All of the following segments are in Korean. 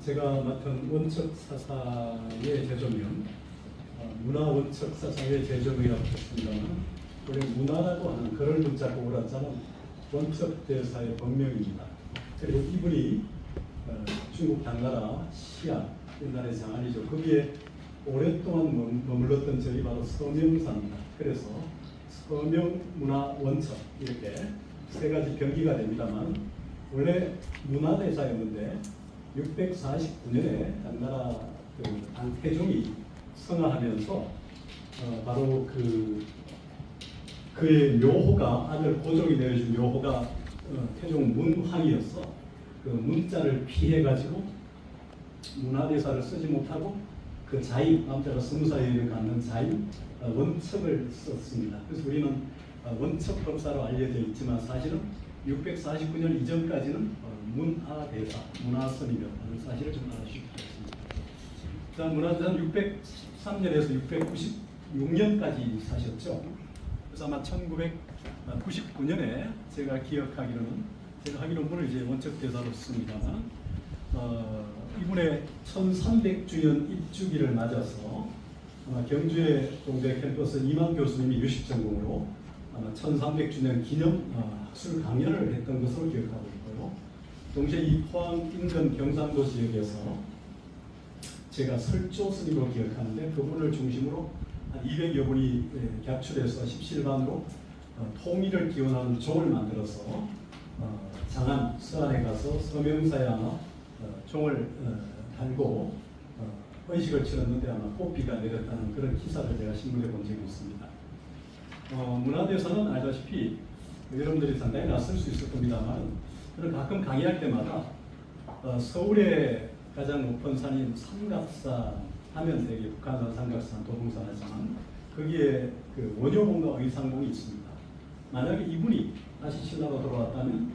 제가 맡은 원척 사사의 제조명, 문화 원척 사사의 제조명이라고 했습니다만, 원래 문화라고 하는 그를 붙잡고 오라자는 원척 대사의 본명입니다. 그리고 이분이 중국 당나라 시안 옛날의 장안이죠. 거기에 오랫동안 머물렀던 절이 바로 서명사입니다. 그래서 서명 문화 원척 이렇게 세 가지 병기가 됩니다만, 원래 문화대사였는데 649년에 당나라 안태종이 성하하면서 바로 그의 묘호가, 아들 고종이 내려준 묘호가 태종 문황이었어. 그 문자를 피해 가지고 문화대사를 쓰지 못하고 그 자임, 남자가 20살에 갖는 자임 원척을 썼습니다. 그래서 우리는 원척 법사로 알려져 있지만 사실은 649년 이전까지는 문화대사, 문화선이었다는 사실을 좀 알아주시기 바랍니다. 자, 문화대사는 603년에서 696년까지 사셨죠. 그래서 아마 1999년에 제가 하기로는 이제 원척 대사로 썼습니다만, 이분의 1300주년 입주기를 맞아서 경주의 동대 캠퍼스 이만 교수님이 유식 전공으로 1300주년 기념 학술 강연을 했던 것으로 기억하고 있고요. 동시에 이 포항 인근 경상도 지역에서 제가 설조 스님으로 기억하는데, 그분을 중심으로 한 200여 분이 객출해서 십실반으로 통일을 기원하는 종을 만들어서 장안 서안에 가서 서명사에 하나 종을 달고 의식을 치렀는데 아마 꽃비가 내렸다는 그런 기사를 제가 신문에 본 적이 있습니다. 문화대사는 알다시피 여러분들이 상당히 낯설 수 있을 겁니다만, 저는 가끔 강의할 때마다 서울의 가장 높은 산인 삼각산 하면 되게 북한산, 삼각산, 도봉산 하지만 거기에 그 원효봉과 의상봉이 있습니다. 만약에 이분이 다시 신라로 돌아왔다면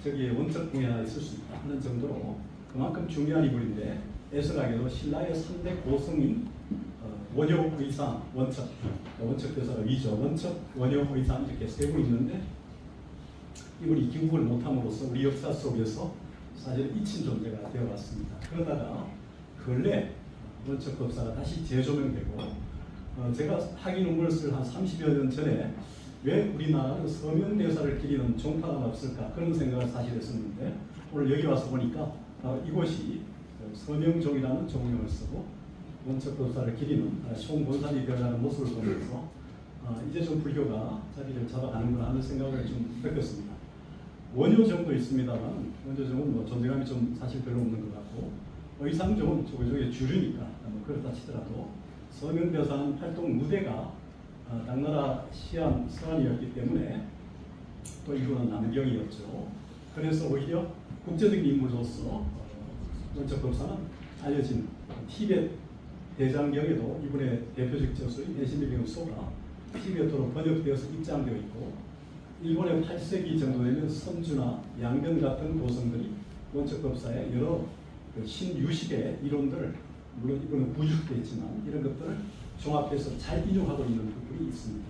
저기에 원척 궁이 하나 있을 수 있다 하는 정도로 그만큼 중요한 인물인데, 애석하게도 신라의 3대 고성인 원효, 의상, 원척, 원척 대사가 위죠. 원척, 원효, 의상 이렇게 세 분 있는데, 이분이 귀국을 못함으로써 우리 역사 속에서 사실 잊힌 존재가 되어왔습니다. 그러다가 근래 원척 법사가 다시 재조명되고, 제가 학위 논문을 쓸 한 30여 년 전에 왜 우리나라는 서명대사를 기리는 종파가 없을까 그런 생각을 사실 했었는데, 오늘 여기 와서 보니까 이곳이 서명종이라는 종명을 쓰고 원척 법사를 기리는 총본산이 되어가는 모습을 보면서 이제 좀 불교가 자리를 잡아가는구나 하는 생각을 좀 느꼈습니다. 원효종도 있습니다만, 원효종은 뭐 존재감이 좀 사실 별로 없는 것 같고, 의상종은 조계종의 주류니까 뭐 그렇다 치더라도, 서명대사는 활동 무대가 당나라 시안 서안이었기 때문에 또 이거는 남경이었죠. 그래서 오히려 국제적인 인물로서 원척 법사는 알려진 티벳 대장경에도 이분의 대표적 저서인 내시미경 소가 티베트로 번역되어서 입장되어 있고, 일본의 8세기 정도 되면 선주나 양변 같은 도성들이 원척 법사의 여러 신유식의 이론들을, 물론 이거는 부유되어 있지만 이런 것들을 종합해서 잘 인용하고 있는 부분이 있습니다.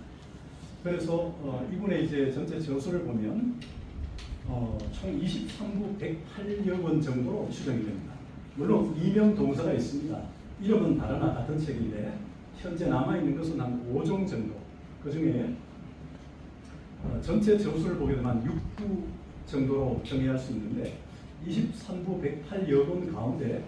그래서 이분의 이제 전체 저서를 보면 총 23부 108여 권 정도로 추정이 됩니다. 물론 이명 동사가 있습니다. 이름은 다르나 같은 책인데 현재 남아있는 것은 한 5종 정도. 그 중에 전체 저수를 보게 되면 6부 정도로 정의할 수 있는데, 23부 108여 권 가운데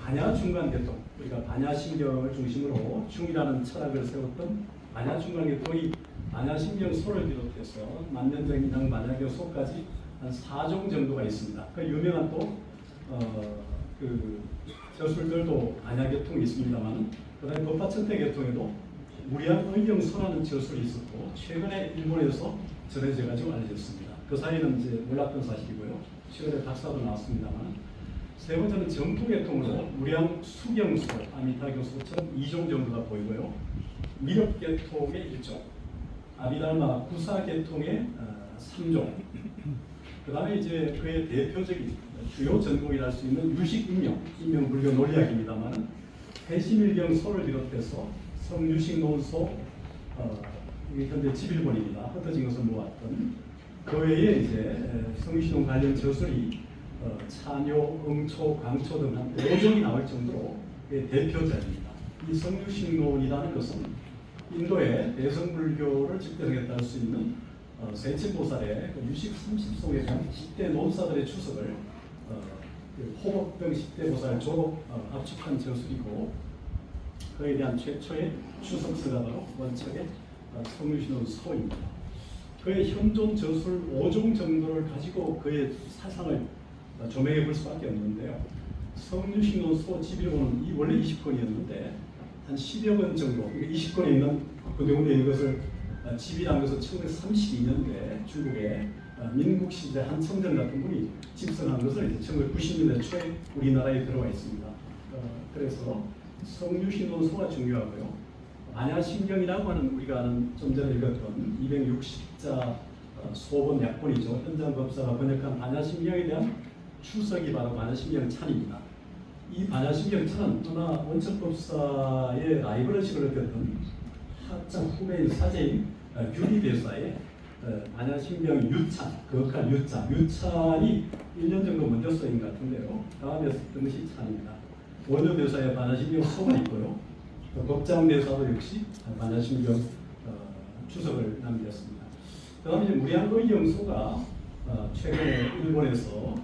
반야중간계통, 우리가 반야신경을 중심으로 중이라는 철학을 세웠던 반야중간계통이 반야신경소를 비롯해서 만년정인당, 반야경소까지 한 4종 정도가 있습니다. 그 유명한 또 그 저술들도 반야계통이 있습니다만, 그다음에 법화천태계통에도 무량의경소라는 저술이 있었고, 최근에 일본에서 전해져 가지고 알려졌습니다. 그 사이는 이제 몰랐던 사실이고요. 최근에 박사도 나왔습니다만, 세 번째는 정토계통으로 무량수경소, 아미타교소처럼 2종 정도가 보이고요. 미륵계통의 1종, 아비달마 구사계통의 3종, 그 다음에 이제 그의 대표적인 주요 전공이라 할 수 있는 유식인명, 인명불교 논리학입니다만, 해심일경소를 비롯해서 성유식논소, 이게 현재 11권입니다. 흩어진 것을 모았던 그 외에 이제 성유식논 관련 저술이 차뇨, 응초, 강초 등 한 5종이 나올 정도로 대표자입니다. 이 성유식론이라는 것은 인도의 대성불교를 집대성했다 할 수 있는 세친보살의 유식 30속에 대한 10대 논사들의 추석을 호법 등 10대 보살 조록 압축한 저술이고, 그에 대한 최초의 추석서가 바로 원척의 성유신론 서입니다. 그의 현존 저술 5종 정도를 가지고 그의 사상을 조명해 볼 수밖에 없는데요. 성유신론 소 집일본은 원래 20권이었는데 한 10여 권 정도, 20권에 있는 그 경우에 이것을 집이라는 것은 1932년대 중국의 민국 시대 한 청정 같은 분이 집성한 것을 이제 1990년대 초에 우리나라에 들어와 있습니다. 그래서 성유신론 소가 중요하고요. 반야심경이라고 하는 우리가 아는 좀 전에 읽었던 260자 소본 약본이죠. 현장 법사가 번역한 반야심경에 대한 추석이 바로 반야심경 찬입니다. 이 반야심경 찬은 하나 원척법사의 라이벌의식을 느꼈던 학자 후배인 사제인 규리대사의 반야심경 유찬, 거역한 유찬이 1년 정도 먼저 쓰인 것 같은데요. 다음에 썼던 것이 찬입니다. 원효대사의 반야심경 소가 있고요. 법장대사도 역시 반야심경 추석을 남겼습니다. 그 다음에 이제 무량의경소가 최근에 일본에서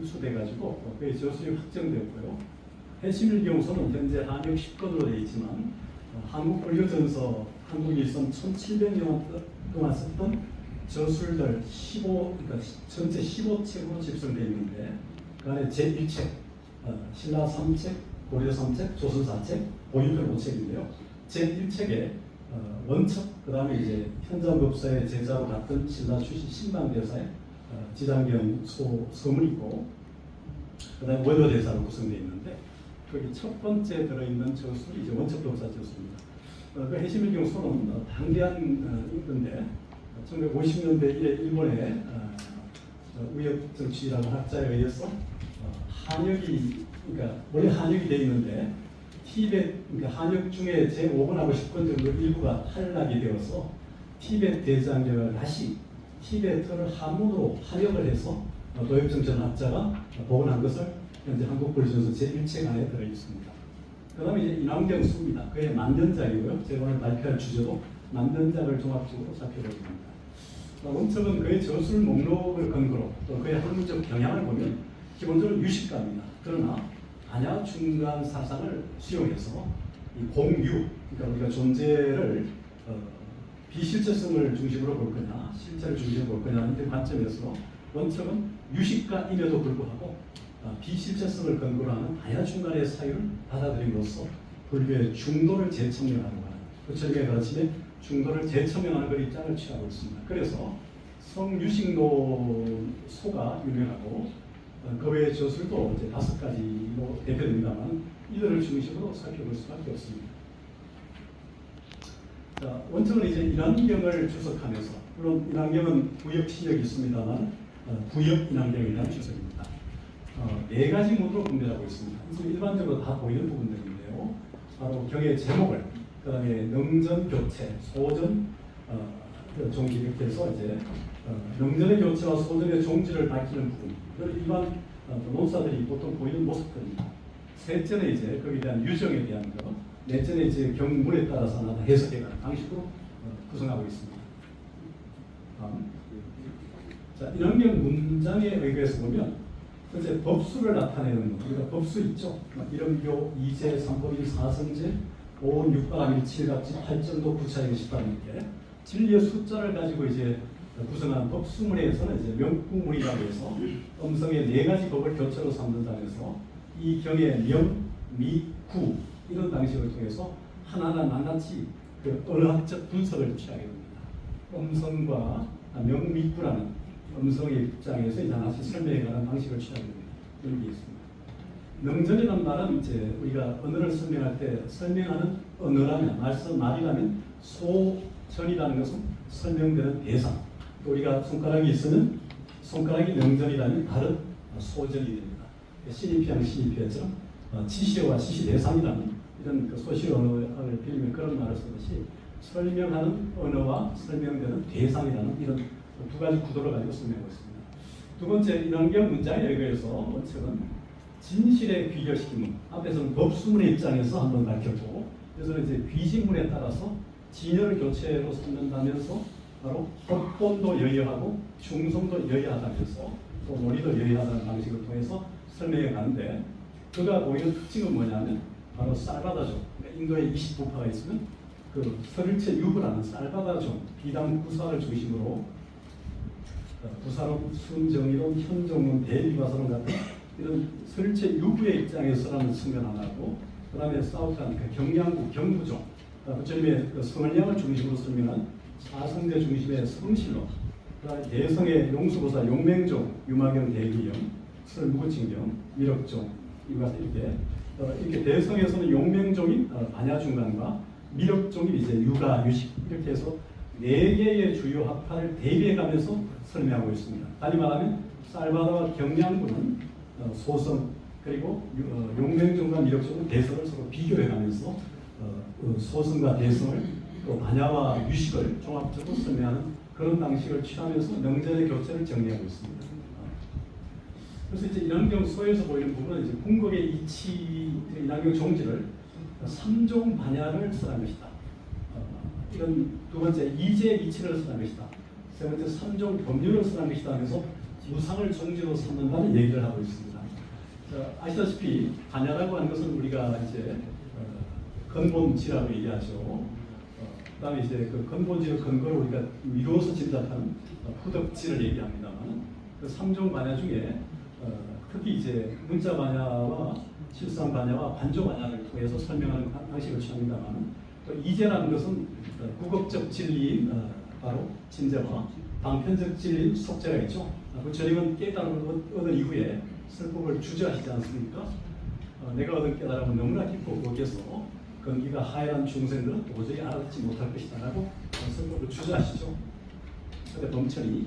입수돼가지고 그의 저술이 확정되었고요. 해심일경소는 현재 한역 10권으로 되어 있지만 한국불교전서 한국이 있던 1700년 동안 썼던 저술들 그러니까 전체 15책으로 집성되어 있는데 그 안에 제1책, 신라 3책, 고려 3책, 조선 4책, 보유편 5책인데요. 제1책에 원척, 그 다음에 이제 현장법사의 제자로 갔던 신라 출신 신방대사의 지장경 서문이 있고, 그 다음에 원효대사로 구성되어 있는데, 거기 첫 번째 들어있는 저술이 이제 원척법사 저술입니다. 그 해심일경 소는 당대한 인건데, 1950년대 이래 일본의 우역정치라는 학자에 의해서 한역이, 그러니까 원래 한역이 되어 있는데, 티벳, 그러니까 한역 중에 제5권하고 10권 정도 일부가 탈락이 되어서 티벳 대장경을 다시 티베트를 한문으로 한역을 해서 도엽정 전 학자가 복원한 것을 현재 한국불전서 제1책 안에 들어있습니다. 그 다음에 이제 인왕경수입니다. 그의 만년작이고요. 제가 오늘 발표할 주제도 만년작을 종합적으로 살펴보겠습니다. 원척은 그의 저술 목록을 근거로 또 그의 학문적 경향을 보면 기본적으로 유식가입니다. 그러나 반야 중간 사상을 수용해서 이 공유, 그러니까 우리가 존재를 비실제성을 중심으로 볼 거냐, 실체를 중심으로 볼 거냐는 관점에서 원척은 유식가임에도 불구하고 비실제성을 근거로 하는 반야 중간의 사유를 받아들임으로써 불교의 중도를 재청명하는 것, 부처님의 가르침에 중도를 재청명하는 그 입장을 취하고 있습니다. 그래서 성유식론 소가 유명하고 그 외의 저술도 이제 5가지로 대표됩니다만 이들을 중심으로 살펴볼 수밖에 없습니다. 자, 원척은 이제 인왕경을 주석하면서, 물론 인왕경은 구역 신역이 있습니다만 구역 인왕경이라는 주석입니다. 4가지 문으로 분별하고 있습니다. 일반적으로 다 보이는 부분들인데요. 바로 경의 제목을, 그 다음에 능전 교체, 소전 종지 이렇게 해서 이제 능전의 교체와 소전의 종지를 밝히는 부분, 일반 논사들이 보통 보이는 모습들입니다. 셋째는 이제 거기에 대한 유정에 대한 것, 넷째는 이제 경문에 따라서 하나 해석해가는 방식으로 구성하고 있습니다. 자, 인왕경 문장에 의해서 보면 현재 법수를 나타내는 것, 우리가 법수 있죠. 일엄교, 이제, 삼법인, 사성제, 오은, 육바람, 일칠갑지, 팔전도, 구차일, 십바람 이렇게 진리의 숫자를 가지고 이제 구성한 법수문에서는 이제 명구문이라고 해서 음성의 4가지 법을 교체로 삼는다면서 이 경의 명, 미, 구 이런 방식을 통해서 하나하나 낱낱이 그 언어학적 분석을 취하게 됩니다. 음성과 명미구라는 음성의 입장에서 이제 하나씩 설명해가는 방식을 취하게 됩니다. 이런 게 있습니다. 능전이라는 말은 이제 우리가 언어를 설명할 때 설명하는 언어라면, 말이라면 소전이라는 것은 설명되는 대상, 또 우리가 손가락이 있으면 손가락이 능전이라면 발은 소전이 됩니다. 신입형, 신입형처럼 지시어와 지시 대상이라는 이런 그 소실 언어를 빌리면 그런 말을 쓰듯이 설명하는 언어와 설명되는 대상이라는 이런 2가지 구도를 가지고 설명하고 있습니다. 두 번째, 인환경 문장에 의해서 원칙은 진실에 귀결시키는, 앞에서는 법수문의 입장에서 한번 밝혔고, 그래서 이제 귀신문에 따라서 진열 교체로 삼는다면서 바로 법본도 여의하고 충성도 여의하다면서 또 논리도 여의하다는 방식을 통해서 설명해 가는데, 그가 보이는 특징은 뭐냐면 바로 살바다종, 그러니까 인도에 29파가 있으면 그 설일체 유부라는 살바다종 비담 구사를 중심으로 구사론, 순정의론, 현정론, 대비과서론 같은 이런 설일체 유부의 입장에서라는 측면 하나고, 그 다음에 사우탄 그 경량구, 경부종, 부처님의 그 성을량을 중심으로 설명한 사성제 중심의 성실론, 그 다음에 대성의 용수보사, 용맹종, 유마경, 대기경, 설무구칭경, 미륵종, 이와 이렇게 대성에서는 용맹종인 반야중간과 미륵종인 이제 유가, 유식 이렇게 해서 네 개의 주요 학파를 대비해가면서 설명하고 있습니다. 다시 말하면 살바다와 경량구는 소성, 그리고 용맹종과 미륵종은 대성을 서로 비교해가면서 소성과 대성을 또 반야와 유식을 종합적으로 설명하는 그런 방식을 취하면서 명제의 교체를 정리하고 있습니다. 그래서 이제 인환경 소에서 보이는 부분은 이제 궁극의 이치, 인환경 종지를 3종 반야를 쓰라는 것이다. 이건 두 번째, 이제 이치를 쓰라는 것이다. 세 번째, 3종 법률을 쓰라는 것이다 하면서 무상을 종지로 삼는다는 얘기를 하고 있습니다. 아시다시피 반야라고 하는 것은 우리가 이제 근본지라고 얘기하죠. 그다음에 이제 그 근본지의 근거를 우리가 이루어서 짐작하는 후덕지를 얘기합니다만, 그 3종 반야 중에 특히 이제 문자 반야와 실상 반야와 관조 반야를 통해서 설명하는 방식을 취합니다만, 또 이제라는 것은 국업적 진리인 바로 진제와 방편적 진리인 속죄가 있죠. 부처님은 깨달음을 얻은 이후에 설법을 주저하시지 않습니까? 내가 얻은 깨달음은 너무나 깊고 거기에서 건기가 하얀 중생들은 도저히 알아듣지 못할 것이다라고 설법을 주저하시죠. 그런데 범천이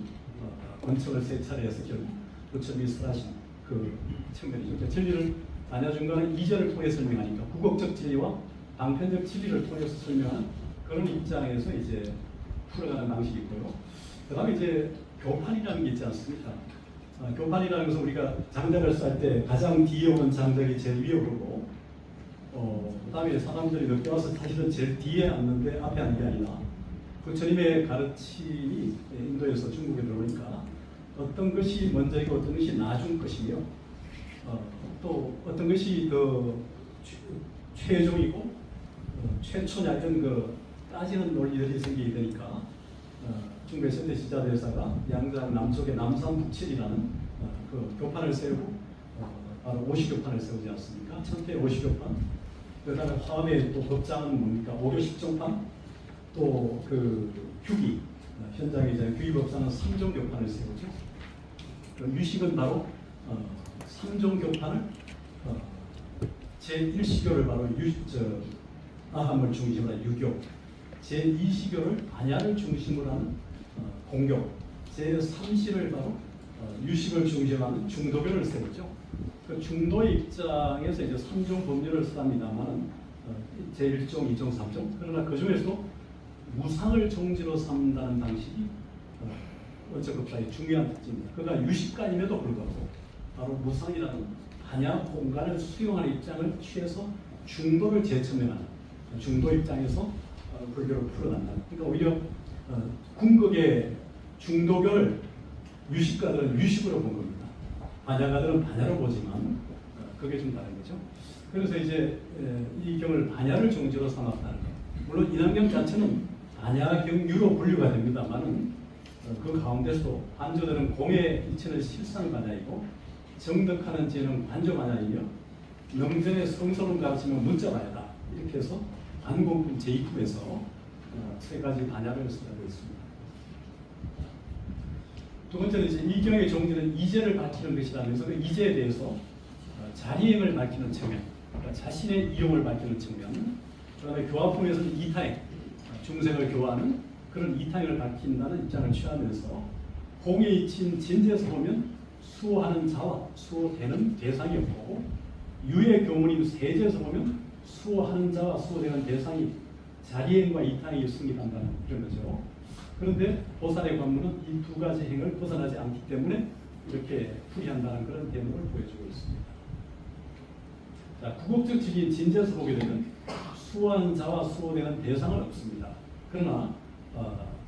권척을 세 차례 해서 결국 부처님이 설하신 그 측면이죠. 그러니까 진리를 반야중간의 이제를 통해 설명하니까 국업적 진리와 방편적 진리를 통해서 설명하는 그런 입장에서 이제 풀어가는 방식이 있고요. 그 다음에 이제 교판이라는 게 있지 않습니까? 교판이라는 것은 우리가 장작을 쌀 때 가장 뒤에 오는 장작이 제일 위에 오르고, 그 다음에 사람들이 늦게 와서 사실은 제일 뒤에 앉는데 앞에 앉는 게 아니라, 부처님의 가르침이 인도에서 중국에 들어오니까 어떤 것이 먼저이고 어떤 것이 나중 것이며, 또 어떤 것이 더 최종이고 최초냐 이런 그 따지는 논리들이 생기게 되니까 중국의 현대 지자대사가 양장 남쪽에 남삼북칠이라는 그 교판을 세우고 바로 오시교판을 세우지 않습니까? 천태 오시교판, 그 다음에 화엄의 또 법장은 뭡니까? 오교식종판, 또 그 규기, 현장에 이제 규기법상은 3종 교판을 세우죠. 유식은 바로 3종 교판을 제1시교를 바로 아함을 중심으로 한 유교, 제2시교를 반야를 중심으로 하는 공교, 제3시를 바로 유식을 중심으로 하는 중도교를 세우죠. 그 중도의 입장에서 이제 3종 법률을 쓰랍니다만 제1종, 2종, 3종, 그러나 그 중에서도 무상을 종지로 삼는다는 방식이 원적급사의 중요한 특징입니다. 그가 유식관임에도 불구하고 바로 무상이라는 반야 공간을 수용하는 입장을 취해서 중도를 재천명하는 중도 입장에서 불교를 풀어간다. 그러니까 오히려 궁극의 중도교를 유식가들은 유식으로 본 겁니다. 반야가들은 반야로 보지만 그게 좀 다른 거죠. 그래서 이제 이 경을 반야를 종지로 삼았다는 것. 물론 인환경 자체는 반야경유로 분류가 됩니다만은 그 가운데서 반조들은 공의 이체는 실상 반야이고, 정덕하는 지는 관조 반야이며, 명전의 성서론 가르치면 문자 반야다. 이렇게 해서 반공품 제2품에서 세 가지 반야를 쓰고 있습니다. 두 번째는 이제 이 경의 종지는 이제를 밝히는 것이라면서 그 이제에 대해서 자리행을 밝히는 측면, 그러니까 자신의 이용을 밝히는 측면, 그 다음에 교화품에서는 이타행, 중생을 교화하는 그런 이타행을 밝힌다는 입장을 취하면서 공에 이친 진지에서 보면 수호하는 자와 수호되는 대상이 없고, 유의 교문인 세제에서 보면 수호하는 자와 수호되는 대상이 자리행과 이타행이 승리한다는 그런 거죠. 그런데 보살의 관문은 이 두 가지 행을 벗어나지 않기 때문에 이렇게 풀이한다는 그런 대목을 보여주고 있습니다. 자, 구곡적 질인 진제에서 보게 되면 수호하는 자와 수호되는 대상은 없습니다. 그러나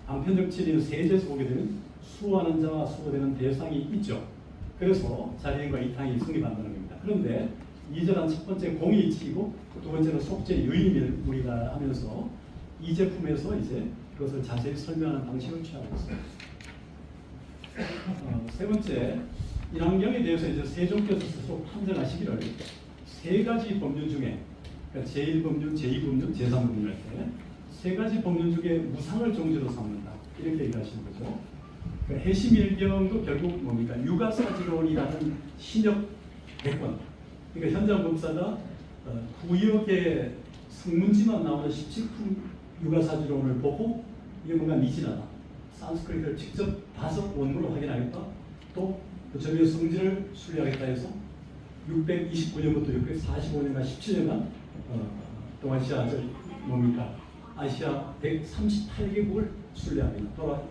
방편적 질인 세제에서 보게 되면 수호하는 자와 수호되는 대상이 있죠. 그래서 자리인과 이탕이 성립한다는 겁니다. 그런데 2절은 첫 번째 공이 치이고 두 번째는 속죄 유인을 우리가 하면서 이 제품에서 이제 그것을 자세히 설명하는 방식을 취하고 있습니다. 세 번째, 인왕경에 대해서 이제 세종께서 스스로 판정하시기를 세 가지 법륜 중에, 그러니까 제1법륜, 제2법륜, 제3법륜 할 때 세 가지 법륜 중에 무상을 종지로 삼는다, 이렇게 얘기하시는 거죠. 그러니까 해심일경도 결국 뭡니까? 육아사지론이라는 신역 100권. 그러니까 현장 검사가 구역의 성문지만 나오는 17품 육아사지론을 보고 이게 뭔가 미진하다, 산스크리트를 직접 봐서 원문을 확인하겠다, 또 그 점의 성질을 순례하겠다 해서 629년부터 645년간 17년간 동아시아 뭡니까? 아시아 138개국을 순례합니다. 또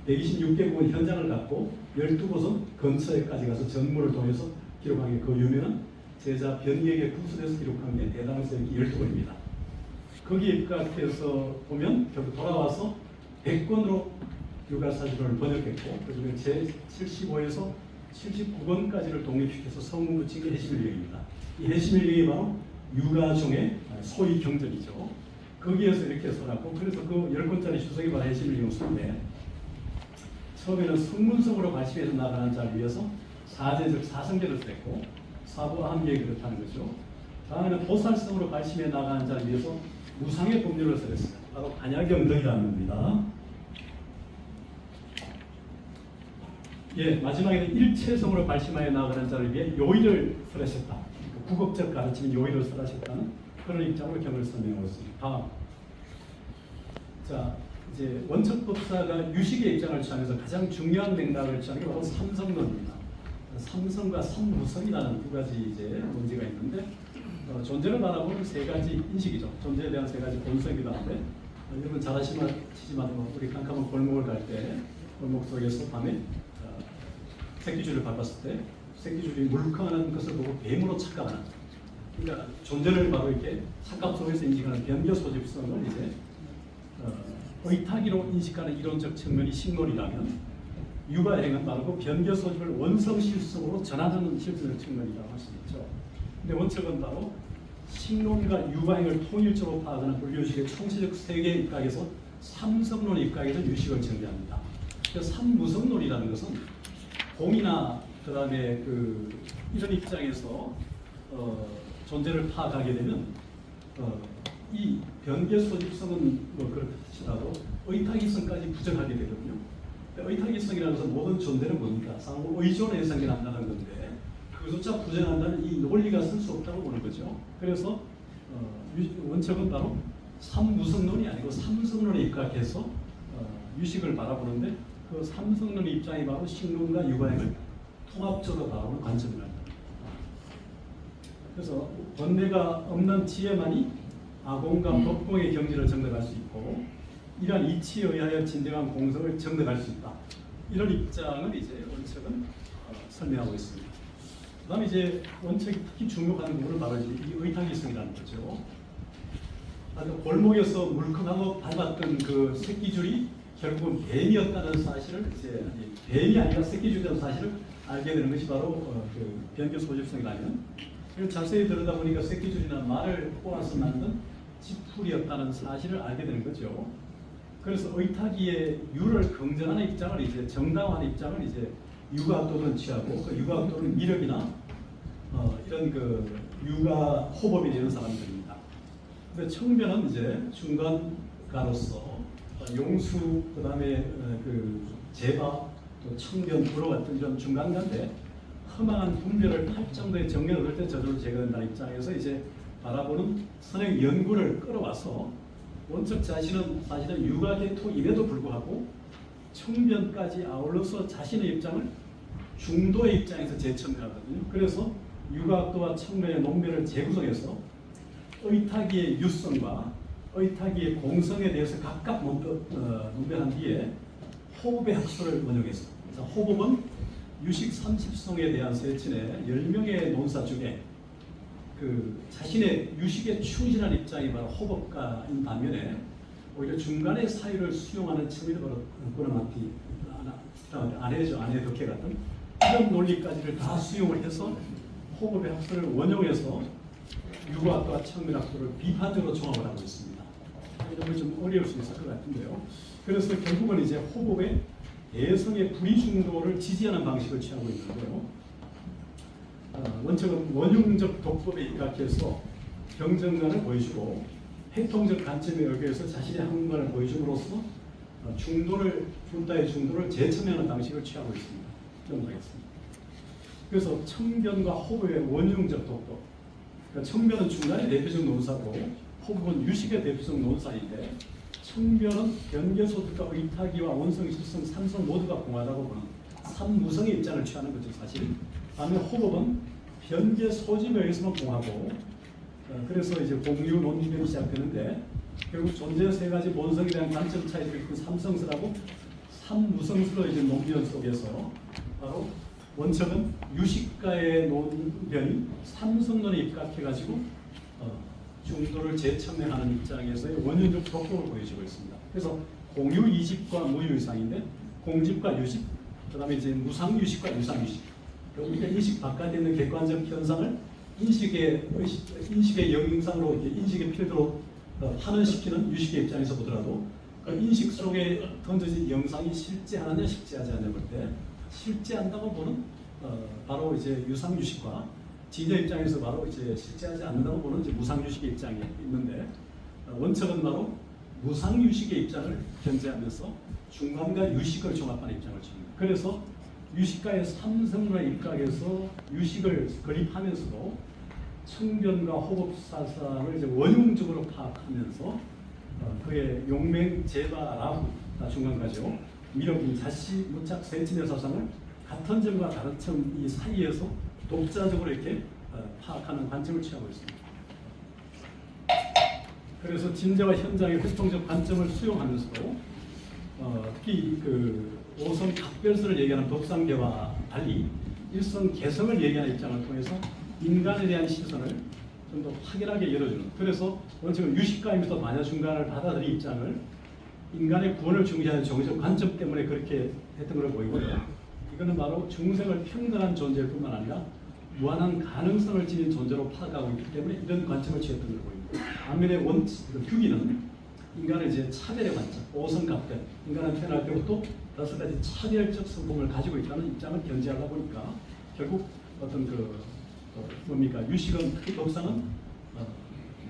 126개국은 현장을 갖고 12곳은 근처에까지 가서 전문을 통해서 기록한 게 그 유명한 제자 변기에게 구술해서 기록한 게 대담서기 12권입니다. 거기에 입각해서 보면 결국 돌아와서 100권으로 육아사지론을 번역했고, 그중에 제75에서 79권까지를 독립시켜서 성문 붙인 게 해심일경입니다. 이 해심일경이 바로 육아종의 소위 경전이죠. 거기에서 이렇게 써놨고, 그래서 그 10권짜리 주석이 바로 해심일경 수인데, 처음에는 성문성으로 발심해서 나가는 자를 위해서 사제적 사성제를 썼고, 사부와 함께 그렇다는 거죠. 다음에는 보살성으로 발심해 나가는 자를 위해서 무상의 법률을 써냈습니다. 바로 안야경덕이라는 겁니다. 예, 마지막에는 일체성으로 발심하여 나가는 자를 위해 요의를 설하셨다. 구급적 가르침인 요의를 설하셨다는 그런 입장으로 경을 설명하고 있습니다. 다음. 자, 이제 원척법사가 유식의 입장을 취하면서 가장 중요한 맥락을 취하는 게 바로 삼성론입니다. 삼성과 삼무성이라는 두 가지 이제 문제가 있는데, 존재를 바라보는 세 가지 인식이죠. 존재에 대한 세 가지 본성이기도 한데, 여러분 잘 아시지만 우리 캄캄한 골목을 갈 때 골목 속에서 밤에 새끼줄을 밟았을 때 새끼줄이 물컹하는 것을 보고 뱀으로 착각하는, 그러니까 존재를 바로 이렇게 착각 속에서 인식하는 변교 소집성을 이제 의타기로 인식하는 이론적 측면이 식론이라면, 육아행은 바로 그 변교 소집을 원성실성으로 전환하는 실存측면이라고 할 수 있죠. 근데 원칙은 바로 식론과 육아행을 통일적으로 파악하는 불교식의 총체적 세계에 입각해서 삼성론에 입각해서 유식을 정리합니다. 그래서 삼무성론이라는 것은 공이나 그다음에 이런 입장에서 존재를 파악하게 되면 이 변계 소집성은 뭐 그렇지라도 의탁이성까지 부정하게 되거든요. 의탁이성이라는 것은 모든 존재는 뭡니까? 상호 의존의 해석이 난다는 건데 그조차 부정한다는 이 논리가 쓸 수 없다고 보는 거죠. 그래서 원칙은 바로 삼무성론이 아니고 삼성론에 입각해서 유식을 바라보는데, 그 삼성론의 입장이 바로 식론과 육아행을 통합적으로 바라보는 관점이랍니다. 그래서 번뇌가 없는 지혜만이 아공과 법공의 경지를 정득할 수 있고, 이러한 이치에 의하여 진정한 공성을 정득할 수 있다. 이런 입장을 이제 원칙은 설명하고 있습니다. 그다음에 이제 원칙이 특히 주목하는 부분은 바로 이 의탁이성이라는 거죠. 골목에서 물컹하고 밟았던 그 새끼줄이 결국은 뱀이었다는 사실을 이제 뱀이 아니라 새끼줄이라는 사실을 알게 되는 것이 바로 그 변교 소집성이라면, 자세히 들여다보니까 새끼줄이나 말을 꼬아서 만든 지풀이었다는 사실을 알게 되는 거죠. 그래서 의탁이의 유를 긍정하는 입장을 이제 정당화하는 입장을 이제 육아학도는 취하고, 그 육아학도는 미력이나 이런 그 육아 호법이 되는 사람들입니다. 근데 청변은 이제 중간가로서 용수, 그다음에 그 제바, 또 청변, 불호 같은 이런 중간가인데 허망한 분별을 할 정도의 정견을 얻을 때 저절로 제거된다는 입장에서 이제 바라보는 선행 연구를 끌어와서 원적 자신은 사실은 육아계통임에도 불구하고 청변까지 아울러서 자신의 입장을 중도의 입장에서 재청하거든요. 그래서 육아학도와 청변의 논변을 재구성해서 의탁이의 유성과 의탁이의 공성에 대해서 각각 논변한 뒤에 호법의 학설을 원용했습니다. 호법은 유식 30성에 대한 세친의 10명의 논사 중에 그 자신의 유식에 충실한 입장이 바로 호법가인 반면에 오히려 중간의 사유를 수용하는 첨예를 바로 보나마티 아내죠. 아내 덕혜 같은 이런 논리까지를 다 수용을 해서 호법의 학설을 원용해서 유구학과 청밀학설을 비판적으로 종합을 하고 있습니다. 이런 건 좀 어려울 수 있을 것 같은데요. 그래서 결국은 이제 호법의 대성의 불이중도를 지지하는 방식을 취하고 있는데요. 원칙은 원흉적 독법에 입각해서 경쟁관을 보여주고 해통적 관점에 의해서 자신의 학문관을 보여줌으로써 중도를 불다의 중도를 재첨하는 방식을 취하고 있습니다. 넘어가겠습니다. 그래서 청변과 호법의 원흉적 독법. 그러니까 청변은 중간의 대표적 논사고 호법은 유식의 대표적 논사인데 청변은 변개소득과 의타기와 원성실성, 삼성 모두가 공하다고 보는 삼무성의 입장을 취하는 거죠, 사실. 반면 호법은 변개 소집에 의해서만 공하고 그래서 이제 공유 논변이 시작되는데 결국 존재 세 가지 본성에 대한 관점 차이들이 큰 삼성설하고 삼무성설로 이제 논변 속에서 바로 원칙은 유식가의 논변이 삼성론에 입각해가지고 중도를 재첨예하는 입장에서의 원윤적 독법을 보여주고 있습니다. 그래서 공유 이집과 무유 이상인데 공집과 유식, 그다음에 이제 무상 유식과 유상 유식. 우리가 인식 바깥에 있는 객관적 현상을 인식의 영상으로 인식의 필드로 환원시키는 유식의 입장에서 보더라도 그 인식 속에 던져진 영상이 실제하느냐 실제하지 않느냐 볼 때 실제한다고 보는 바로 이제 유상 유식과 진여 입장에서 바로 이제 실제하지 않는다고 보는 이제 무상 유식의 입장이 있는데 원칙은 바로 무상 유식의 입장을 견제하면서 중간과 유식을 종합하는 입장을 칩니다. 그래서 유식가의 삼성론에 입각해서 유식을 거립하면서도 청변과 호법 사상을 이제 원흉적으로 파악하면서 그의 용맹, 제바, 라후 중간까지요. 미륵, 자시, 무착, 세친의 사상을 같은 점과 다른 점 이 사이에서 독자적으로 이렇게 파악하는 관점을 취하고 있습니다. 그래서 진재와 현장의 활동적 관점을 수용하면서도 특히 그 5성 각별설을 얘기하는 독상계와 달리 1성 개성을 얘기하는 입장을 통해서 인간에 대한 시선을 좀 더 확연하게 열어주는, 그래서 원칙은 유식가이면서 마녀중간을 받아들인 입장을 인간의 구원을 중시하는 정의적 관점 때문에 그렇게 했던 걸로 보이고요. 이거는 바로 중생을 평등한 존재일 뿐만 아니라 무한한 가능성을 지닌 존재로 파악하고 있기 때문에 이런 관점을 취했던 걸로 보입니다. 반면에 규기는 인간의 이제 차별의 관점, 5성 각별, 인간은 태어날 때부터 5가지 차별적 성품을 가지고 있다는 입장을 견지하다 보니까 결국 어떤 뭡니까 유식은 특히 법상은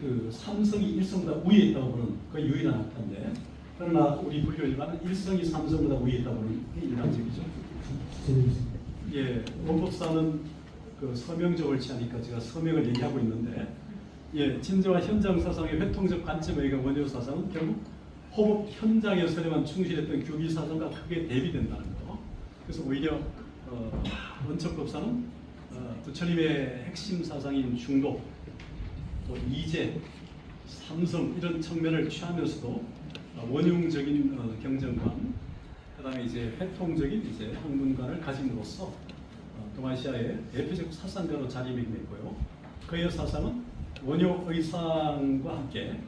그 삼성이 일성보다 위에 있다고 보는 그 유일한 학파인데, 그러나 우리 불교 일반은 일성이 삼성보다 위에 있다고 보는 게 일반적이죠. 예, 원법사는 그 서명적을 취하니까 제가 서명을 얘기하고 있는데, 예, 진저와 현장 사상의 회통적 관점에 의한 원효 사상은 결국 호법 현장에서만 충실했던 규기 사상과 크게 대비된다는 거. 그래서 오히려 원척법사는 부처님의 핵심 사상인 중도, 또 이제, 삼성 이런 측면을 취하면서도 원흉적인 경전관, 그다음에 이제 회통적인 이제 학문관을 가짐으로써 동아시아의 대표적 사상가로 자리매김했고요. 그의 사상은 원효 의상과 함께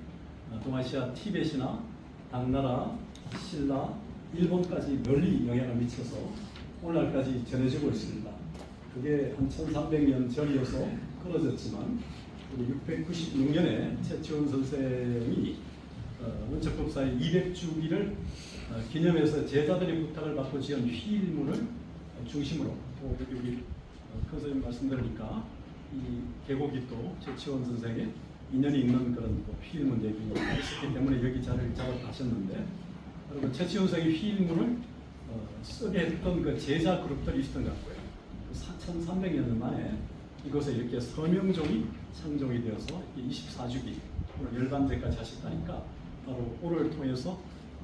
동아시아 티벳이나 당나라, 신라, 일본까지 널리 영향을 미쳐서 오늘날까지 전해지고 있습니다. 그게 한 1300년 전이어서 끊어졌지만 우리 696년에 최치원 선생이 원척법사의 200주기를 기념해서 제자들의 부탁을 받고 지은 휘일문을 중심으로, 또 우리 선생님 말씀 들으니까 이 계곡이 최치원 선생의 인연이 있는 그런 휘일문 얘기가 있었기 때문에 여기 자리를 잡아가셨는데, 그리고 최치원 선생의 휘일문을 쓰게 했던 그 제자 그룹들이 있었던 것 같고요. 1300년 만에 이곳에 이렇게 서명종이 창종이 되어서 24주기 열반제까지 하셨다니까 바로 오를 통해서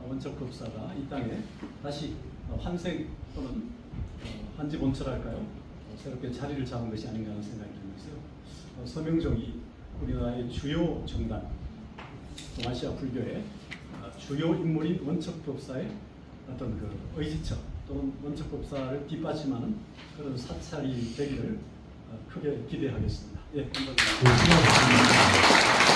원척법사가 이 땅에 다시 환생 또는 환지본철할까요? 새롭게 자리를 잡은 것이 아닌가 하는 생각이 들면서요. 서명종이 우리나라의 주요 정당, 동아시아 불교의 주요 인물인 원척법사의 어떤 그 의지처 또는 원척법사를 뒷받침하는 그런 사찰이 되기를 크게 기대하겠습니다. 예, 감사합니다.